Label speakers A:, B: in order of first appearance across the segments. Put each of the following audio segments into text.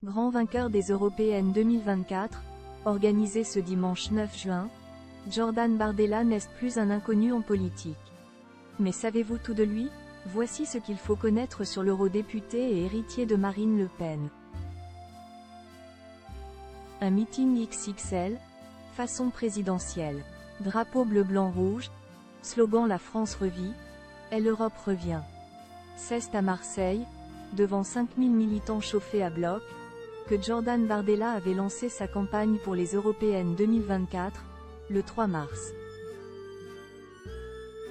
A: Grand vainqueur des Européennes 2024, organisé ce dimanche 9 juin, Jordan Bardella n'est plus un inconnu en politique. Mais savez-vous tout de lui? Voici ce qu'il faut connaître sur l'eurodéputé et héritier de Marine Le Pen. Un meeting XXL, façon présidentielle. Drapeau bleu-blanc-rouge, slogan La France revit, et l'Europe revient. C'est à Marseille, devant 5000 militants chauffés à bloc, que Jordan Bardella avait lancé sa campagne pour les Européennes 2024, le 3 mars.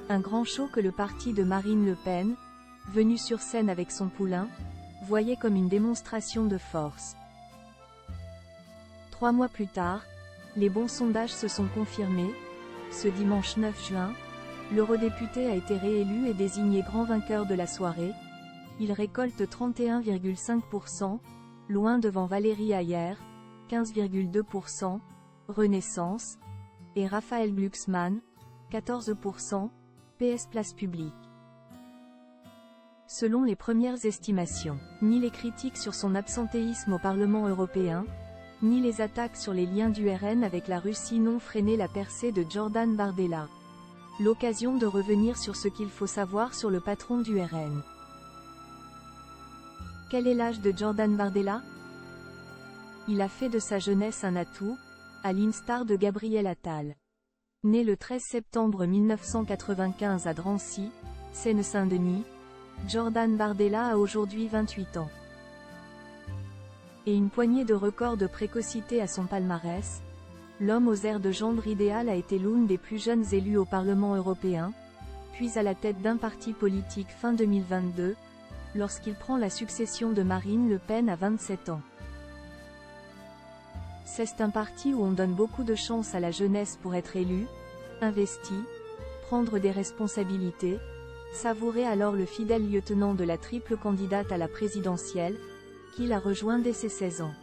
A: Un grand show que le parti de Marine Le Pen, venu sur scène avec son poulain, voyait comme une démonstration de force. 3 mois plus tard, les bons sondages se sont confirmés. Ce dimanche 9 juin, l'eurodéputé a été réélu et désigné grand vainqueur de la soirée. Il récolte 31,5%, loin devant Valérie Hayer, 15,2%, Renaissance, et Raphaël Glucksmann, 14%, PS Place Publique. Selon les premières estimations, ni les critiques sur son absentéisme au Parlement européen, ni les attaques sur les liens du RN avec la Russie n'ont freiné la percée de Jordan Bardella. L'occasion de revenir sur ce qu'il faut savoir sur le patron du RN. Quel est l'âge de Jordan Bardella? Il a fait de sa jeunesse un atout, à l'instar de Gabriel Attal. Né le 13 septembre 1995 à Drancy, Seine-Saint-Denis, Jordan Bardella a aujourd'hui 28 ans. Et une poignée de records de précocité à son palmarès. L'homme aux airs de gendre idéal a été l'une des plus jeunes élus au Parlement européen, puis à la tête d'un parti politique fin 2022, lorsqu'il prend la succession de Marine Le Pen à 27 ans. C'est un parti où on donne beaucoup de chance à la jeunesse pour être élu, investi, prendre des responsabilités, savourer alors le fidèle lieutenant de la triple candidate à la présidentielle, qu'il a rejoint dès ses 16 ans.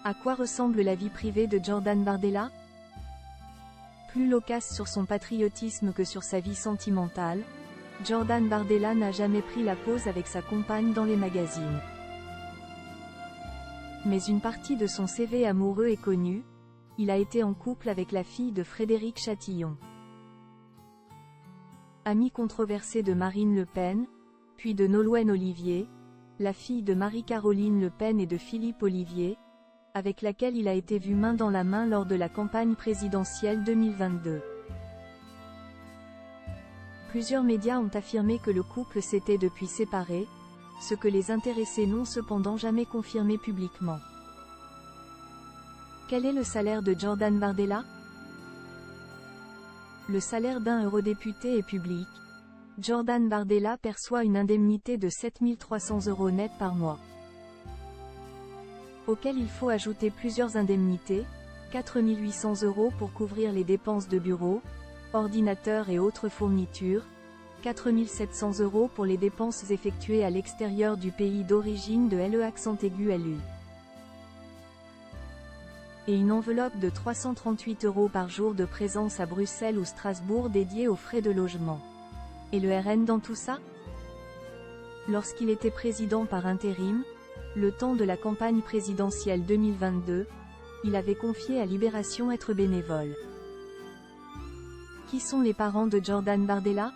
A: À quoi ressemble la vie privée de Jordan Bardella? Plus loquace sur son patriotisme que sur sa vie sentimentale, Jordan Bardella n'a jamais pris la pause avec sa compagne dans les magazines. Mais une partie de son CV amoureux est connue, il a été en couple avec la fille de Frédéric Chatillon. Ami controversé de Marine Le Pen, puis de Nolwenn Olivier, la fille de Marie-Caroline Le Pen et de Philippe Olivier, avec laquelle il a été vu main dans la main lors de la campagne présidentielle 2022. Plusieurs médias ont affirmé que le couple s'était depuis séparé, ce que les intéressés n'ont cependant jamais confirmé publiquement. Quel est le salaire de Jordan Bardella? Le salaire d'un eurodéputé est public. Jordan Bardella perçoit une indemnité de 7 300 € net par mois, auquel il faut ajouter plusieurs indemnités, 4 800 € pour couvrir les dépenses de bureau, ordinateurs et autres fournitures, 4 700 € pour les dépenses effectuées à l'extérieur du pays d'origine de LE*LU, et une enveloppe de 338 € par jour de présence à Bruxelles ou Strasbourg dédiée aux frais de logement. Et le RN dans tout ça? Lorsqu'il était président par intérim, le temps de la campagne présidentielle 2022, il avait confié à Libération être bénévole. Qui sont les parents de Jordan Bardella?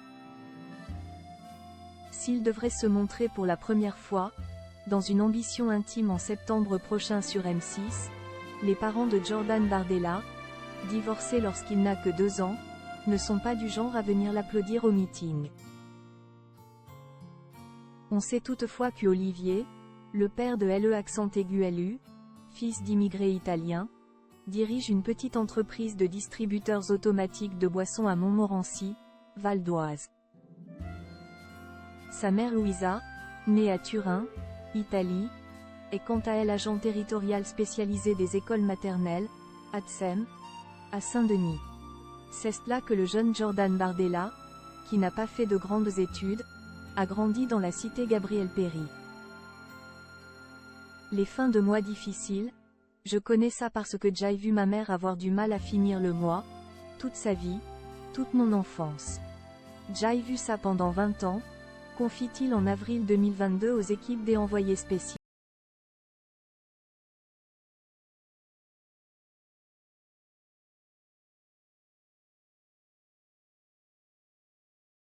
A: S'il devrait se montrer pour la première fois, dans une ambition intime en septembre prochain sur M6, les parents de Jordan Bardella, divorcés lorsqu'il n'a que 2 ans, ne sont pas du genre à venir l'applaudir au meeting. On sait toutefois qu'Olivier, le père de LE*LU, fils d'immigrés italiens, dirige une petite entreprise de distributeurs automatiques de boissons à Montmorency, Val d'Oise. Sa mère Louisa, née à Turin, Italie, est quant à elle agent territorial spécialisé des écoles maternelles, ATSEM, à Saint-Denis. C'est là que le jeune Jordan Bardella, qui n'a pas fait de grandes études, a grandi dans la cité Gabriel-Péri. Les fins de mois difficiles, je connais ça parce que j'ai vu ma mère avoir du mal à finir le mois, toute sa vie, toute mon enfance. J'ai vu ça pendant 20 ans, confie-t-il en avril 2022 aux équipes des envoyés spéciaux.